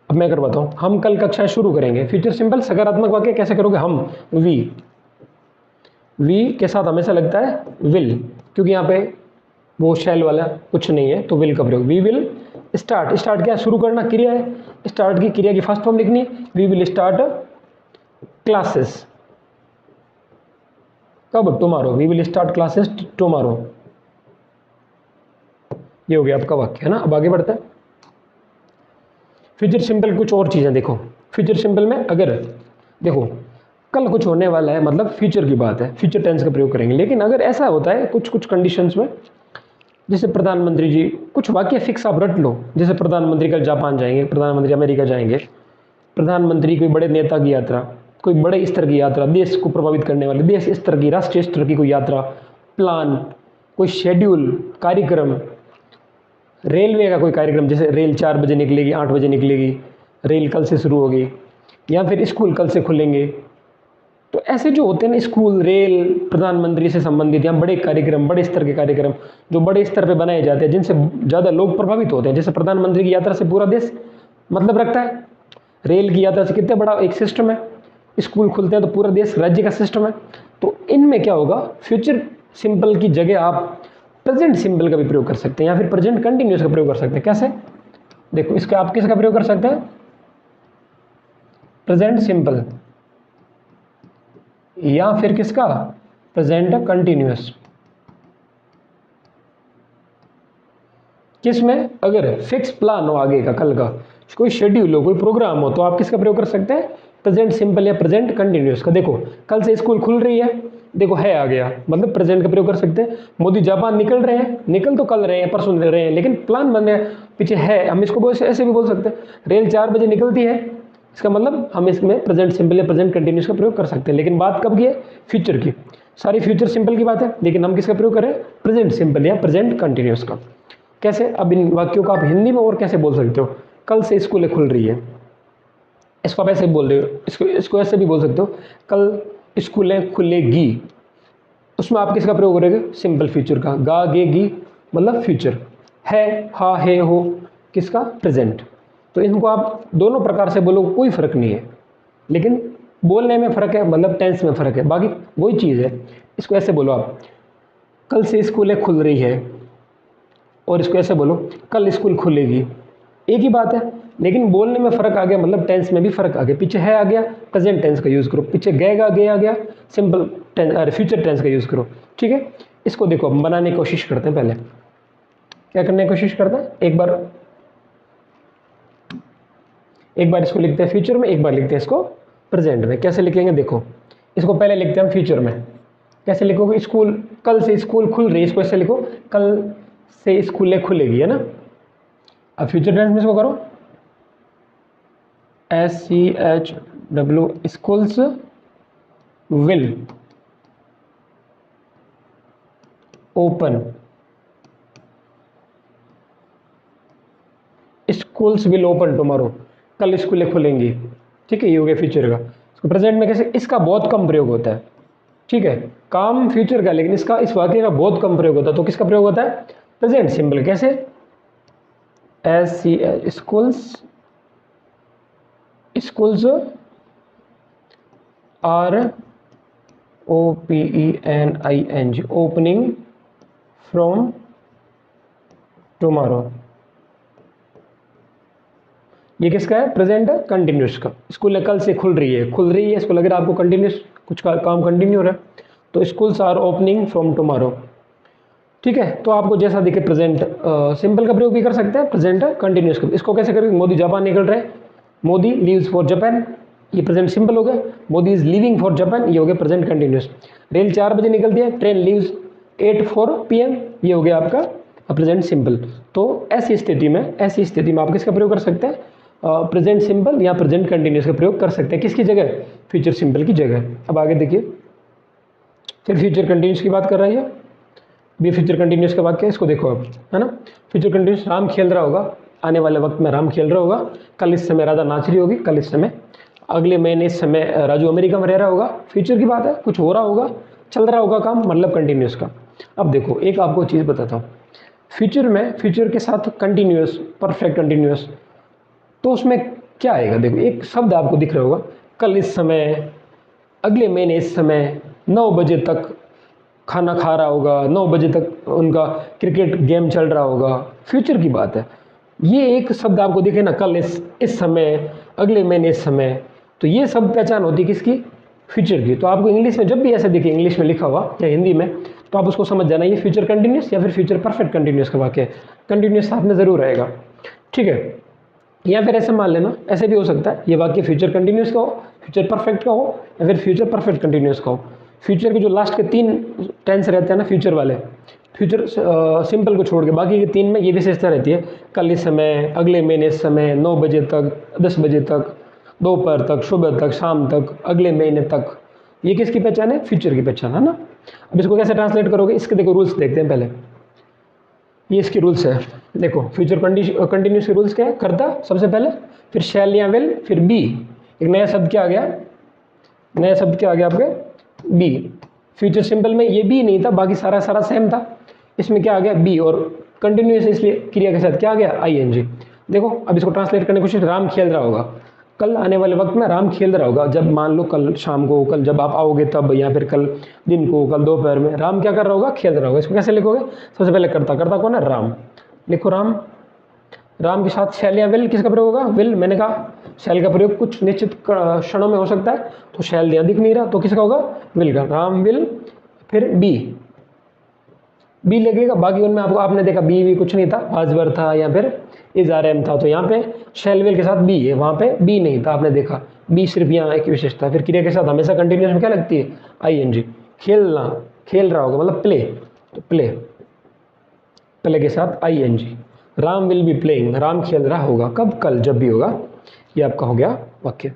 अब मैं करवाता हूँ। हम कल कक्षाएं शुरू करेंगे। फ्यूचर सिंपल सकारात्मक वाक्य कैसे करोगे? हम, वी, वी के साथ हमेशा लगता है विल, क्योंकि यहाँ पे वो शैल वाला कुछ नहीं है, तो विल का प्रयोग। We will start. स्टार्ट क्या? शुरू करना, क्रिया है। स्टार्ट की क्रिया की फर्स्ट फॉर्म लिखनी है। वी विल स्टार्ट क्लासेस कब? Tomorrow. We will start classes tomorrow. ये हो गया आपका वाक्य, है ना। अब आगे बढ़ते हैं। फ्यूचर सिंपल कुछ और चीज़ें देखो। फ्यूचर सिंपल में अगर देखो कल कुछ होने वाला है, मतलब फ्यूचर की बात है, फ्यूचर टेंस का प्रयोग करेंगे। लेकिन अगर ऐसा होता है कुछ कुछ कंडीशंस में, जैसे प्रधानमंत्री जी, कुछ वाक्य फिक्स आप रट लो, जैसे प्रधानमंत्री कल जापान जाएंगे, प्रधानमंत्री अमेरिका जाएंगे, प्रधानमंत्री कोई बड़े नेता की यात्रा, कोई बड़े स्तर की यात्रा, देश को प्रभावित करने वाली, देश स्तर की, राष्ट्रीय स्तर की कोई यात्रा, प्लान, कोई शेड्यूल, कार्यक्रम, रेलवे का कोई कार्यक्रम, जैसे रेल 4 बजे निकलेगी, 8 बजे निकलेगी, रेल कल से शुरू होगी, या फिर स्कूल कल से खुलेंगे। तो ऐसे जो होते हैं ना स्कूल, रेल, प्रधानमंत्री से संबंधित या बड़े कार्यक्रम, बड़े स्तर के कार्यक्रम जो बड़े स्तर पे बनाए जाते हैं, जिनसे ज़्यादा लोग प्रभावित होते हैं। जैसे प्रधानमंत्री की यात्रा से पूरा देश मतलब रखता है, रेल की यात्रा से कितना बड़ा एक सिस्टम है, स्कूल खुलते हैं तो पूरा देश राज्य का सिस्टम है। तो इनमें क्या होगा, फ्यूचर सिंपल की जगह आप प्रेजेंट सिंपल का भी प्रयोग कर सकते हैं या फिर प्रेजेंट कंटिन्यूस का प्रयोग कर सकते हैं। कैसे, देखो इसका आप किसका प्रयोग कर सकते हैं, प्रेजेंट सिंपल या फिर किसका, प्रेजेंट कंटिन्यूस। किसमें, अगर फिक्स प्लान हो आगे का, कल का कोई शेड्यूल हो, कोई प्रोग्राम हो, तो आप किसका प्रयोग कर सकते हैं, प्रेजेंट सिंपल या प्रेजेंट कंटिन्यूस का। देखो कल से स्कूल खुल रही है, देखो है आ गया, मतलब प्रेजेंट का प्रयोग कर सकते हैं। मोदी जापान निकल रहे हैं, निकल तो कल रहे हैं, परसों रहे हैं, लेकिन प्लान बन रहा है, पीछे है, हम इसको ऐसे भी बोल सकते हैं। रेल 4 बजे निकलती है, इसका मतलब हम इसमें प्रेजेंट सिंपल या प्रेजेंट कंटिन्यूस का प्रयोग कर सकते हैं। लेकिन बात कब की है, फ्यूचर की, सारी फ्यूचर सिंपल की बात है, लेकिन हम किसका प्रयोग करें, प्रेजेंट सिंपल या प्रेजेंट कंटिन्यूस का। कैसे, अब इन वाक्यों को आप हिंदी में और कैसे बोल सकते हो, कल से स्कूलें खुल रही है, इसको आप ऐसे बोल रहे हो, इसको ऐसे भी बोल सकते हो, कल स्कूलें खुलेगी। उसमें आप किसका प्रयोग करोगे, सिंपल फ्यूचर का, गा गे गी मतलब फ्यूचर, है, हा, है, हो किसका, प्रेजेंट। तो इनको आप दोनों प्रकार से बोलो, कोई फर्क नहीं है, लेकिन बोलने में फर्क है, मतलब टेंस में फर्क है, बाकी वही चीज़ है। इसको ऐसे बोलो आप, कल से स्कूलें खुल रही है, और इसको ऐसे बोलो, कल स्कूल खुलेगी, एक ही बात है, लेकिन बोलने में फर्क आ गया, मतलब टेंस में भी फर्क आ गया। पीछे है आ गया, प्रेजेंट टेंस का यूज़ करो, पीछे गएगा गे आ गया, सिंपल टेंस फ्यूचर टेंस का यूज़ करो। ठीक है, इसको देखो हम बनाने की कोशिश करते हैं। पहले क्या करने की कोशिश करते हैं, एक बार इसको लिखते हैं फ्यूचर में, एक बार लिखते हैं इसको प्रेजेंट में। कैसे लिखेंगे, देखो इसको पहले लिखते हैं हम फ्यूचर में। कैसे लिखोगे, स्कूल, कल से स्कूल खुल रही है, इसको ऐसे लिखो, कल से स्कूलें खुलेगी, है ना। अब फ्यूचर टेंस में इसको करो, SCHW, schools will open, schools will open tomorrow, कल स्कूलें खुलेंगी। ठीक है, ये हो गया फ्यूचर का। इसको प्रेजेंट में कैसे, इसका बहुत कम प्रयोग होता है, ठीक है, काम फ्यूचर का, लेकिन इसका, इस वाक्य का बहुत कम प्रयोग होता है। तो किसका प्रयोग होता है, प्रेजेंट सिंपल। कैसे, SCH, schools ROPENING, opening from tomorrow. ये किसका है, प्रेजेंट कंटिन्यूस का। स्कूल कल से खुल रही है, इसको लग रहा है आपको कंटिन्यूस, कुछ काम कंटिन्यू हो रहा है, तो schools are opening from tomorrow. ठीक है, तो आपको जैसा दिखे, प्रेजेंट सिंपल का प्रयोग भी कर सकते हैं, प्रेजेंट कंटिन्यूस का। इसको कैसे करेंगे, मोदी जापान निकल रहे हैं, मोदी लीव्स फॉर जापान, ये प्रेजेंट सिंपल हो गया। Modi is leaving for Japan, ये हो गया प्रेजेंट कंटिन्यूस। रेल 4 बजे निकलती है, ट्रेन लीव्स 8 PM, ये हो गया आपका प्रेजेंट सिंपल। तो ऐसी स्थिति में आप किसका प्रयोग कर सकते हैं, प्रेजेंट सिंपल या प्रेजेंट कंटिन्यूस का प्रयोग कर सकते हैं। किसकी जगह, फ्यूचर सिंपल की जगह। अब आगे देखिए, फिर फ्यूचर कंटिन्यूस की बात कर रही है, भी फ्यूचर कंटिन्यूस का वाक्य है, इसको देखो अब, है ना। फ्यूचर कंटिन्यूस, राम खेल रहा होगा, आने वाले वक्त में राम खेल रहा होगा, कल इस समय राधा नाच रही होगी, कल इस समय, अगले महीने इस समय राजू अमेरिका में रह रहा होगा। फ्यूचर की बात है, कुछ हो रहा होगा, चल रहा होगा काम, मतलब कंटिन्यूस का। अब देखो एक आपको चीज़ बताता हूँ, फ्यूचर में, फ्यूचर के साथ कंटिन्यूस, परफेक्ट कंटिन्यूस, तो उसमें क्या आएगा, देखो एक शब्द आपको दिख रहा होगा, कल इस समय, अगले महीने इस समय, 9 बजे तक खाना खा रहा होगा, 9 बजे तक उनका क्रिकेट गेम चल रहा होगा, फ्यूचर की बात है। ये एक शब्द आपको दिखे ना, कल इस समय, अगले महीने इस समय, तो ये सब पहचान होती है किसकी, फ्यूचर की। तो आपको इंग्लिश में जब भी ऐसा दिखे, इंग्लिश में लिखा हुआ या हिंदी में, तो आप उसको समझ जाना, ये फ्यूचर कंटिन्यूस या फिर फ्यूचर परफेक्ट कंटिन्यूस का वाक्य है। कंटिन्यूस साथ में ज़रूर रहेगा, ठीक है। या फिर ऐसे मान लेना, ऐसे भी हो सकता है, ये वाक्य फ्यूचर कंटिन्यूस का हो, फ्यूचर परफेक्ट का हो, या फिर फ्यूचर परफेक्ट कंटिन्यूस का हो। फ्यूचर के जो लास्ट के 3 टेंस रहते हैं ना, फ्यूचर वाले, फ्यूचर सिंपल को छोड़ के बाकी के 3 में ये विशेषता रहती है, कल इस समय, अगले महीने इस समय, 9 बजे तक, 10 बजे तक, दोपहर तक, सुबह तक, शाम तक, अगले महीने तक। ये किसकी पहचान है? फ्यूचर की पहचान है ना। अब इसको कैसे ट्रांसलेट करोगे? इसके देखो रूल्स देखते हैं पहले। ये इसकी रूल्स है, देखो फ्यूचर कंटिन्यूस के रूल्स क्या है? करता सबसे पहले, फिर शैल या विल, फिर बी। एक नया शब्द क्या आ गया? नया शब्द क्या आ गया आपके? बी। फ्यूचर सिंपल में ये बी नहीं था, बाकी सारा सारा सेम था। इसमें क्या आ गया? बी। और कंटिन्यूस इसलिए क्रिया के साथ क्या आ गया? आईएनजी। देखो अब इसको ट्रांसलेट करने की कोशिश। राम खेल रहा होगा, कल आने वाले वक्त में राम खेल रहा होगा। जब मान लो कल शाम को, कल जब आप आओगे तब, या फिर कल दिन को, कल दोपहर में राम क्या कर रहा होगा? खेल रहा होगा। इसको कैसे लिखोगे? सबसे पहले करता, करता कौन है? राम। लिखो राम। राम के साथ शैल या विल किसका प्रयोग होगा? विल। मैंने कहा शैल का प्रयोग कुछ निश्चित क्षणों में हो सकता है, तो शैल यहाँ दिख नहीं रहा, तो किसका होगा? विल का। राम विल, फिर बी। बी लगेगा। बाकी उनमें आपको आपने देखा बी भी कुछ नहीं था, आजवर था या फिर इज आर एम था, तो यहाँ पे शैल विल के साथ बी है, वहाँ पे बी नहीं था, आपने देखा बी सिर्फ यहाँ एक विशेषता। फिर क्रिया के साथ हमेशा कंटिन्यूस में क्या लगती है? आईएनजी। खेलना, खेल रहा होगा मतलब प्ले, तो प्ले, प्ले के साथ I N G. Ram will be playing, Ram खेल रहा होगा। कब? कल, जब भी होगा। ये आपका हो गया वाक्य।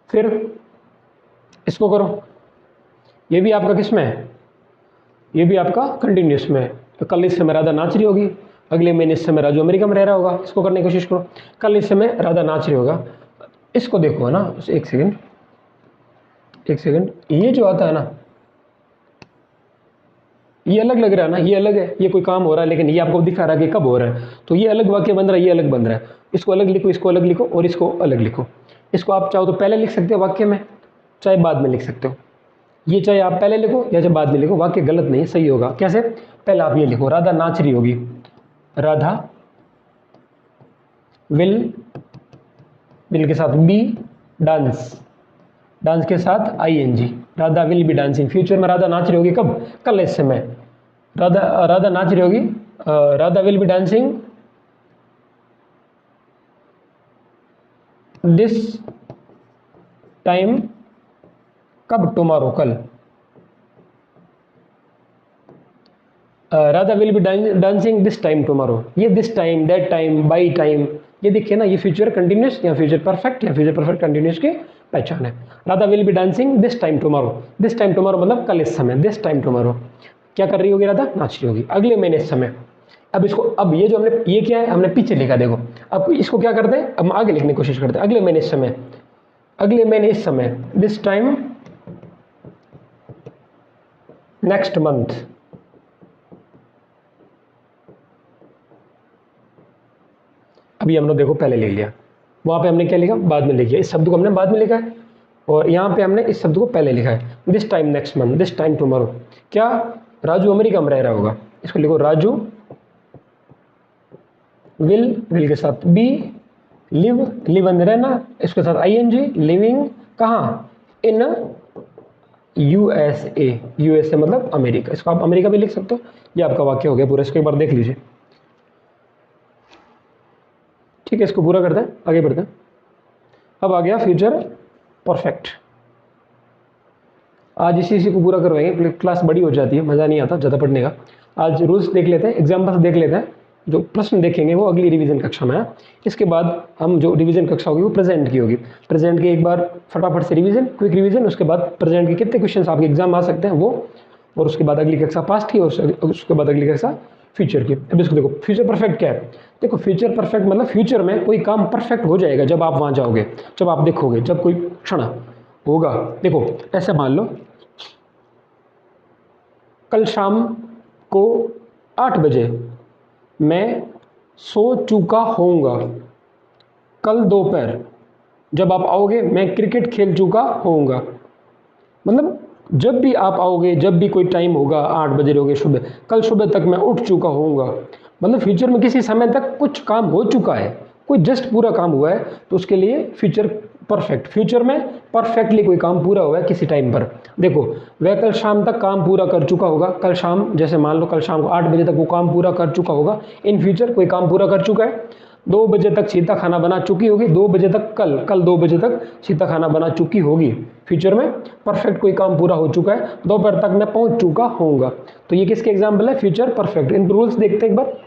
फिर इसको करो, ये भी आपका किस में है? ये भी आपका कंटिन्यूस में है। तो कल इस समय राधा नाच रही होगी, अगले महीने इस समय राजू अमेरिका में रह रहा होगा। इसको करने की कोशिश करो। कल इस समय राधा नाच रही होगा, इसको देखो है ना, एक सेकंड, एक सेकंड। ये जो आता है ना, ये अलग लग रहा है ना, ये अलग है, ये कोई काम हो रहा है, लेकिन ये आपको दिखा रहा है कि कब हो रहा है। तो ये अलग वाक्य बन रहा है, ये अलग बन रहा है। इसको अलग लिखो, इसको अलग लिखो, और इसको अलग लिखो। इसको आप चाहो तो पहले लिख सकते हो वाक्य में, चाहे बाद में लिख सकते हो। ये चाहे आप पहले लिखो या चाहे बाद में लिखो, वाक्य गलत नहीं, सही होगा। कैसे? पहले आप ये लिखो, राधा नाच रही होगी, राधा विल, विल के साथ बी, डांस, डांस के साथ I N G. Radha will be dancing. Future में राधा नाच रही होगी, कब? कल इस समय राधा नाच रही होगी, Radha will be dancing this time. कब? टुमारो, कल। Radha will be dancing this time tomorrow. ये this time, that time, by time, ये देखिए ना, ये फ्यूचर कंटिन्यूस या फ्यूचर परफेक्ट या फ्यूचर परफेक्ट कंटिन्यूस की पहचान है। Radha will be dancing this time tomorrow. This time tomorrow मतलब कल इस समय। दिस टाइम टुमारो क्या कर रही होगी? राधा नाच रही होगी। अगले महीने इस समय। अब इसको, अब ये जो हमने, ये क्या है? हमने पीछे लिखा, देखो। अब इसको क्या करते हैं? अब हम आगे लिखने की कोशिश करते हैं। अगले महीने इस समय, अगले महीने इस समय, दिस टाइम नेक्स्ट मंथ। अभी हमने देखो पहले लिख लिया, वहाँ पे हमने क्या लिखा? बाद में लिख लिया। इस शब्द को हमने बाद में लिखा है, और यहाँ पे हमने इस शब्द को पहले लिखा है। This time next month, this time tomorrow. क्या? राजू अमेरिका में रह रहा होगा। इसको लिखो, राजू विल, विल के साथ बी, लिव, लिवन रहना, इसके साथ आईएनजी, लिविंग कहाँ? In USA. यूएसए मतलब अमेरिका। इसको आप अमेरिका भी लिख सकते हो। ये आपका वाक्य हो गया पूरा। इसको एक बार देख लीजिए। ठीक है, इसको पूरा करते हैं, आगे बढ़ते हैं। अब आ गया फ्यूचर परफेक्ट। आज इसी को पूरा करवाएंगे, क्लास बड़ी हो जाती है, मज़ा नहीं आता ज़्यादा पढ़ने का। आज रूल्स देख लेते हैं, एग्जाम्पल्स देख लेते हैं। जो प्रश्न देखेंगे वो अगली रिवीजन कक्षा में है। इसके बाद हम जो रिवीजन कक्षा होगी वो प्रेजेंट की होगी। प्रेजेंट की एक बार फटाफट से रिवीजन, क्विक रिवीजन। उसके बाद प्रेजेंट के कितने क्वेश्चन आपके एग्जाम आ सकते हैं वो, और उसके बाद अगली कक्षा पास्ट की, और उसके बाद अगली कक्षा फ्यूचर की। अब इसको देखो, फ्यूचर परफेक्ट क्या है? देखो फ्यूचर परफेक्ट मतलब फ्यूचर में कोई काम परफेक्ट हो जाएगा जब आप वहाँ जाओगे, जब आप देखोगे, जब कोई क्षण होगा। देखो ऐसे मान लो, कल शाम को 8 बजे मैं सो चुका होऊंगा। कल दोपहर जब आप आओगे मैं क्रिकेट खेल चुका होऊंगा। मतलब जब भी आप आओगे, जब भी कोई टाइम होगा, 8 बजे रहोगे सुबह, कल सुबह तक मैं उठ चुका होऊंगा। मतलब फ्यूचर में किसी समय तक कुछ काम हो चुका है, कोई जस्ट पूरा काम हुआ है, तो उसके लिए फ्यूचर परफेक्ट। फ्यूचर में परफेक्टली कोई काम पूरा हुआ है किसी टाइम पर। देखो वह कल शाम तक काम पूरा कर चुका होगा। कल शाम, जैसे मान लो कल शाम को 8 बजे तक वो काम पूरा कर चुका होगा। इन फ्यूचर कोई काम पूरा कर चुका है। 2 बजे तक सीता खाना बना चुकी होगी। 2 बजे तक कल 2 बजे तक सीता खाना बना चुकी होगी। फ्यूचर में परफेक्ट कोई काम पूरा हो चुका है। दोपहर तक मैं पहुंच चुका होऊंगा। तो ये किसके एग्जाम्पल है? Future perfect. इन रूल्स देखते हैं एक बार।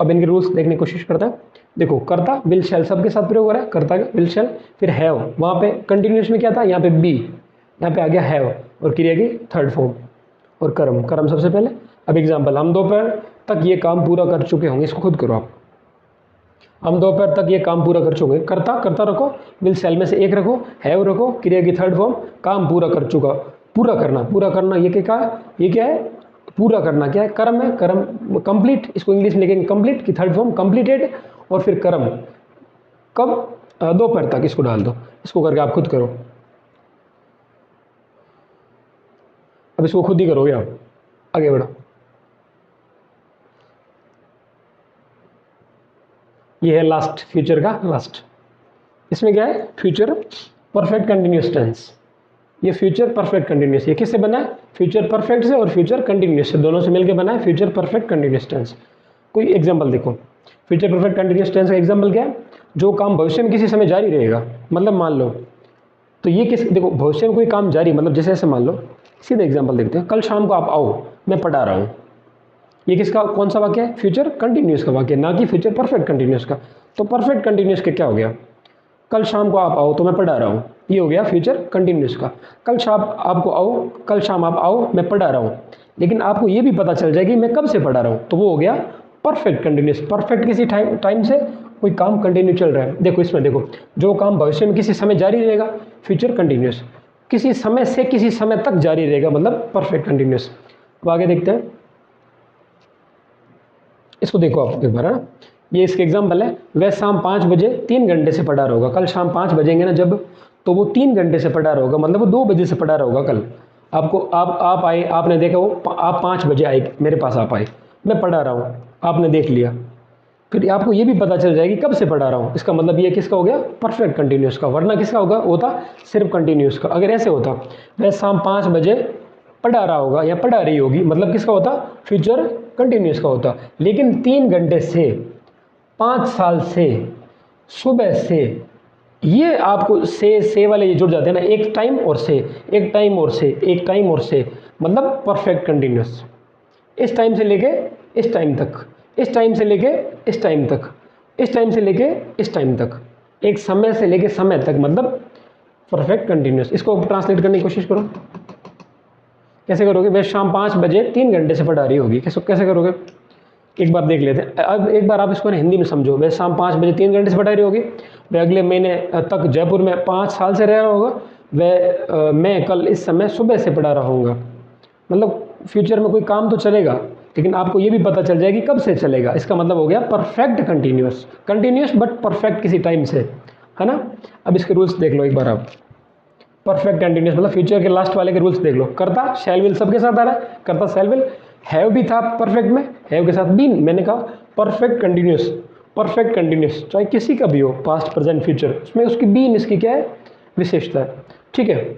अब इनके रूल्स देखने की कोशिश करते हैं। देखो, कर्ता विल शैल सबके साथ प्रयोग हो रहा है, कर्ता का विल शैल, फिर हैव, वहाँ पे कंटिन्यूस में क्या था, यहाँ पे बी, यहाँ पे आ गया हैव, और क्रिया की थर्ड फॉर्म, और कर्म, कर्म सबसे पहले। अब एग्जाम्पल, हम दोपहर तक ये काम पूरा कर चुके होंगे, इसको खुद करो आप। हम दोपहर तक ये काम पूरा कर चुके, कर्ता कर्ता रखो, विल शैल में से एक रखो, हैव रखो, क्रिया की थर्ड फॉर्म, काम पूरा कर चुका, पूरा करना, पूरा करना, ये क्या है, ये क्या है, पूरा करना, क्या है, कर्म है, कर्म कंप्लीट, इसको इंग्लिश में लिखेंगे कंप्लीट की थर्ड फॉर्म कंप्लीटेड, और फिर कर्म कब, दोपहर तक, इसको डाल दो, इसको करके आप खुद करो। अब इसको खुद ही करोगे आप, आगे बढ़ो। ये है लास्ट, फ्यूचर का लास्ट। इसमें क्या है, फ्यूचर परफेक्ट कंटिन्यूस टेंस। ये फ्यूचर परफेक्ट कंटिन्यूस, ये किससे बना है, फ्यूचर परफेक्ट से और फ्यूचर कंटिन्यूस से, दोनों से मिलकर बना है फ्यूचर परफेक्ट कंटिन्यूस टेंस। कोई एग्जांपल देखो, फ्यूचर परफेक्ट कंटिन्यूस टेंस का एग्जांपल क्या है, जो काम भविष्य में किसी समय जारी रहेगा, मतलब मान लो, तो ये किस, देखो भविष्य में कोई काम जारी, मतलब जैसे ऐसे मान लो, सीधे एग्जांपल देखते हैं, कल शाम को आप आओ, मैं पढ़ा रहा हूँ, ये किसका, कौन सा वाक्य है, फ्यूचर कंटिन्यूस का वाक्य, ना कि फ्यूचर परफेक्ट कंटिन्यूस का। तो परफेक्ट कंटिन्यूस के क्या हो गया, कल शाम को आप आओ तो मैं पढ़ा रहा हूँ, ये हो गया फ्यूचर कंटिन्यूस का। कल शाम आपको आओ, कल शाम आप आओ, मैं पढ़ा रहा हूँ, लेकिन आपको ये भी पता चल जाएगी मैं कब से पढ़ा रहा हूँ, तो वो हो गया परफेक्ट कंटिन्यूस। परफेक्ट किसी टाइम से कोई काम कंटिन्यू चल रहा है। देखो इसमें देखो, जो काम भविष्य में किसी समय जारी रहेगा, फ्यूचर कंटिन्यूस, किसी समय से किसी समय तक जारी रहेगा, मतलब परफेक्ट कंटिन्यूस। अब आगे देखते हैं, इसको देखो आप एक बार, है ना, ये इसके एग्जाम्पल है, वह शाम 5 बजे 3 घंटे से पढ़ा रहा होगा, कल शाम 5 बजेंगे ना जब, तो वो 3 घंटे से पढ़ा रहा होगा, मतलब वो 2 बजे से पढ़ा रहा होगा कल। आपको आप आए, आपने देखा, वो आप 5 बजे आए मेरे पास, आप आए, मैं पढ़ा रहा हूँ, आपने देख लिया, फिर आपको ये भी पता चल जाएगी कब से पढ़ा रहा हूँ, इसका मतलब ये किसका हो गया, परफेक्ट कंटिन्यूस का। वरना किसका होता सिर्फ कंटिन्यूस का। अगर ऐसे होता, वह शाम 5 बजे पढ़ा रहा होगा या पढ़ा रही होगी, मतलब किसका होता, फ्यूचर कंटिन्यूस का होता। लेकिन 3 घंटे से, 5 साल से, सुबह से, ये आपको से वाले ये जुड़ जाते हैं ना, एक टाइम और से, एक टाइम और से, एक टाइम और से, मतलब परफेक्ट कंटिन्यूस। इस टाइम से लेके इस टाइम तक, इस टाइम से लेके इस टाइम तक, इस टाइम से लेके इस टाइम तक, एक समय से लेके समय तक, मतलब परफेक्ट कंटिन्यूस। इसको ट्रांसलेट करने की कोशिश करो, कैसे करोगे, वह शाम 5 बजे 3 घंटे से पढ़ा रही होगी, कैसे करोगे, एक बार देख लेते हैं। अब एक बार आप इसको हिंदी में समझो, वह शाम 5 बजे 3 घंटे से पढ़ा रही होगी, वह अगले महीने तक जयपुर में 5 साल से रह रहा होगा, वह मैं कल इस समय सुबह से पढ़ा रहा हूँगा। मतलब फ्यूचर में कोई काम तो चलेगा, लेकिन आपको ये भी पता चल जाएगी कब से चलेगा। इसका मतलब हो गया perfect continuous, continuous but perfect किसी टाइम से, है ना। अब इसके रूल्स देख लो एक बार आप, परफेक्ट कंटिन्यूस मतलब फ्यूचर के लास्ट वाले के रूल्स देख लो। कर्ता शैल विल सबके साथ आ रहा है, कर्ता शैल विल, हैव भी था परफेक्ट में, हैव के साथ बीन, मैंने कहा परफेक्ट कंटिन्यूस, परफेक्ट कंटिन्यूस चाहे किसी का भी हो, पास्ट प्रेजेंट फ्यूचर, उसमें उसकी बीन इसकी क्या है, विशेषता है, ठीक है।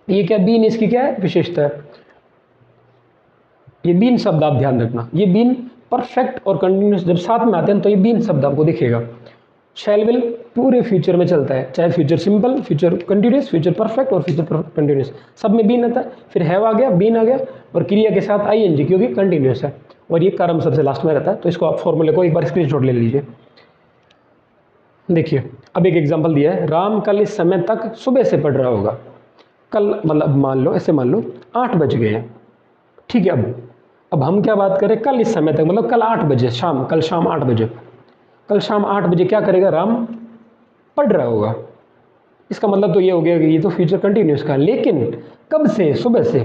ये क्या बीन इसकी क्या है, विशेषता है। ये बीन शब्द आप ध्यान रखना, ये बीन परफेक्ट और कंटिन्यूस जब साथ में आते हैं तो ये बीन शब्द आपको दिखेगा। शैल विल पूरे फ्यूचर में चलता है, चाहे future simple, future continuous, future perfect और फ्यूचर कंटिन्यूस, सब में बीन आता है। फिर हैव आ गया, बीन आ गया, और क्रिया के साथ आईएनजी क्योंकि कंटिन्यूस है, और ये कर्म सबसे लास्ट में रहता है। तो इसको आप फॉर्मूले को एक बार स्क्रीनशॉट ले लीजिए। देखिए अब एक एग्जांपल दिया है, राम कल इस समय तक सुबह से पढ़ रहा होगा। कल मतलब मान लो, ऐसे मान लो 8 बज गए हैं, ठीक है। अब हम क्या बात करें, कल इस समय तक, मतलब कल 8 बजे शाम, कल शाम 8 बजे, कल शाम 8 बजे क्या करेगा, राम पढ़ रहा होगा। इसका मतलब तो ये हो गया कि ये तो फ्यूचर कंटिन्यूस का है, लेकिन कब से, सुबह से,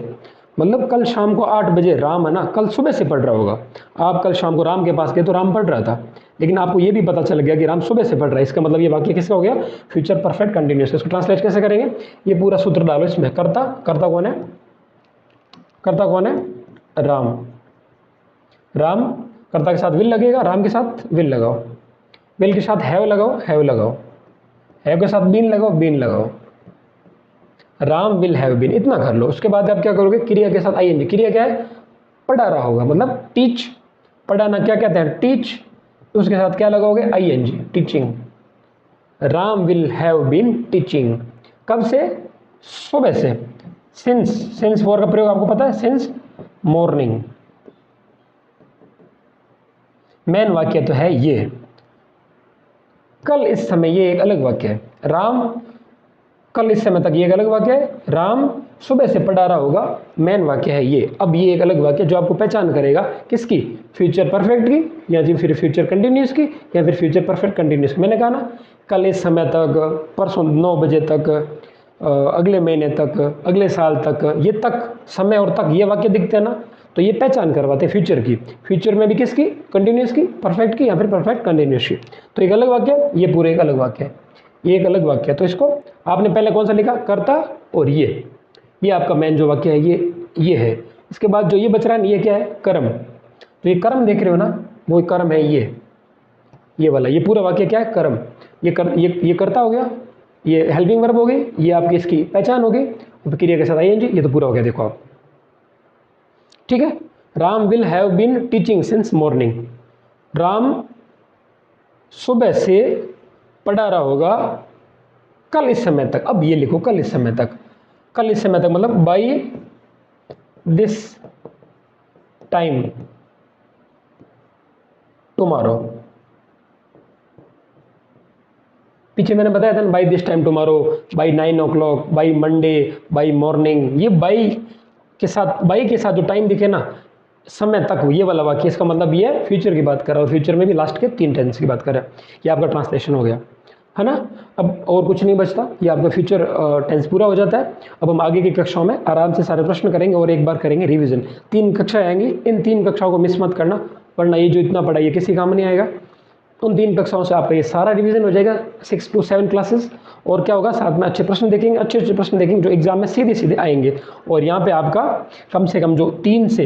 मतलब कल शाम को 8 बजे राम है ना, कल सुबह से पढ़ रहा होगा। आप कल शाम को राम के पास गए तो राम पढ़ रहा था, लेकिन आपको ये भी पता चल गया कि राम सुबह से पढ़ रहा है। इसका मतलब ये वाक्य किसका हो गया, फ्यूचर परफेक्ट कंटिन्यूस। इसको ट्रांसलेट कैसे करेंगे, ये पूरा सूत्र डालो इसमें। कर्ता, कर्ता कौन है, कर्ता कौन है, राम, राम, कर्ता के साथ विल लगेगा, राम के साथ विल लगाओ, विल के साथ हैव लगाओ, हैव लगाओ, हैव के साथ बीन लगाओ, बीन लगाओ, राम विल हैव बीन, इतना कर लो। उसके बाद आप क्या करोगे, क्रिया के साथ आईएनजी, क्रिया क्या है, पढ़ा रहा होगा, मतलब टीच, पढ़ाना क्या कहते हैं, टीच, उसके साथ क्या लगाओगे, I N G, teaching. Ram will have been teaching, कब से, सुबह से। सिंस, सिंस फॉर का प्रयोग आपको पता है, सिंस मॉर्निंग, मेन वाक्य तो है ये, कल इस समय, ये एक अलग वाक्य है। राम कल इस समय तक, ये एक अलग वाक्य है। राम सुबह से पढ़ा रहा होगा, मेन वाक्य है ये। अब ये एक अलग वाक्य जो आपको पहचान करेगा किसकी, फ्यूचर परफेक्ट की, या जी फिर फ्यूचर कंटिन्यूस की, या फिर फ्यूचर परफेक्ट कंटिन्यूस की। मैंने कहा ना, कल इस समय तक, परसों 9 बजे तक, अगले महीने तक, अगले साल तक, ये तक, समय और तक, ये वाक्य दिखते हैं ना, तो ये पहचान करवाते हैं फ्यूचर की। फ्यूचर में भी किसकी, कंटिन्यूस की, परफेक्ट की, या फिर परफेक्ट कंटिन्यूस की। तो एक अलग वाक्य है, ये पूरे एक अलग वाक्य है, ये एक अलग वाक्य है। तो इसको आपने पहले कौन सा लिखा, कर्ता, और ये आपका मेन जो वाक्य है ये है। इसके बाद जो ये बच रहा है, ये क्या है, कर्म। तो ये कर्म देख रहे हो ना, वो कर्म है ये वाला, ये पूरा वाक्य क्या है, कर्म। ये कर्ता हो गया, ये हेल्पिंग वर्ब हो गई, ये आपकी इसकी पहचान हो गई, क्रिया के साथ आईएनजी, ये तो पूरा हो गया। देखो आप, ठीक है। Ram will have been teaching since morning, Ram सुबह से पढ़ा रहा होगा कल इस समय तक। अब ये लिखो, कल इस समय तक, कल इस समय तक मतलब बाई दिस टाइम टुमारो। पीछे मैंने बताया था ना, by this time tomorrow, by 9 o'clock, by Monday, by morning. ये बाई के साथ जो टाइम दिखे ना, समय तक, ये वाला वाक्य, इसका मतलब ये फ्यूचर की बात कर रहा है, और फ्यूचर में भी लास्ट के 3 टेंस की बात कर रहा है। ये आपका ट्रांसलेशन हो गया, है ना। अब और कुछ नहीं बचता, ये आपका फ्यूचर टेंस पूरा हो जाता है। अब हम आगे की कक्षाओं में आराम से सारे प्रश्न करेंगे, और एक बार करेंगे रिवीजन। 3 कक्षाएं आएंगी, इन 3 कक्षाओं को मिस मत करना, वरना ये जो इतना पढ़ा ये किसी काम नहीं आएगा। उन 3 कक्षाओं से आपका ये सारा रिवीजन हो जाएगा, 6 to 7 क्लासेस। और क्या होगा, साथ में अच्छे प्रश्न देखेंगे, अच्छे प्रश्न देखेंगे जो एग्जाम में सीधे सीधे आएंगे। और यहाँ पे आपका कम से कम जो 3 से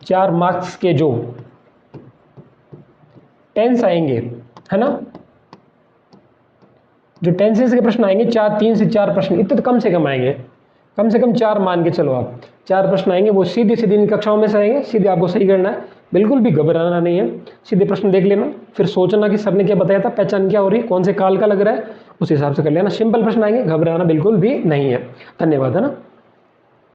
4 मार्क्स के जो टेंस आएंगे, है ना, जो टेंसेस के प्रश्न आएंगे, 3 से 4 प्रश्न, इतने तो कम से कम आएंगे, कम से कम 4 मान के चलो आप, 4 प्रश्न आएंगे, वो सीधे सीधे इन कक्षाओं में से आएंगे। सीधे आपको सही करना है, बिल्कुल भी घबराना नहीं है, सीधे प्रश्न देख लेना, फिर सोचना कि सर ने क्या बताया था, पहचान क्या हो रही है, कौन से काल का लग रहा है, उस हिसाब से कर लेना। सिंपल प्रश्न आएंगे, घबराना बिल्कुल भी नहीं है। धन्यवाद, है ना।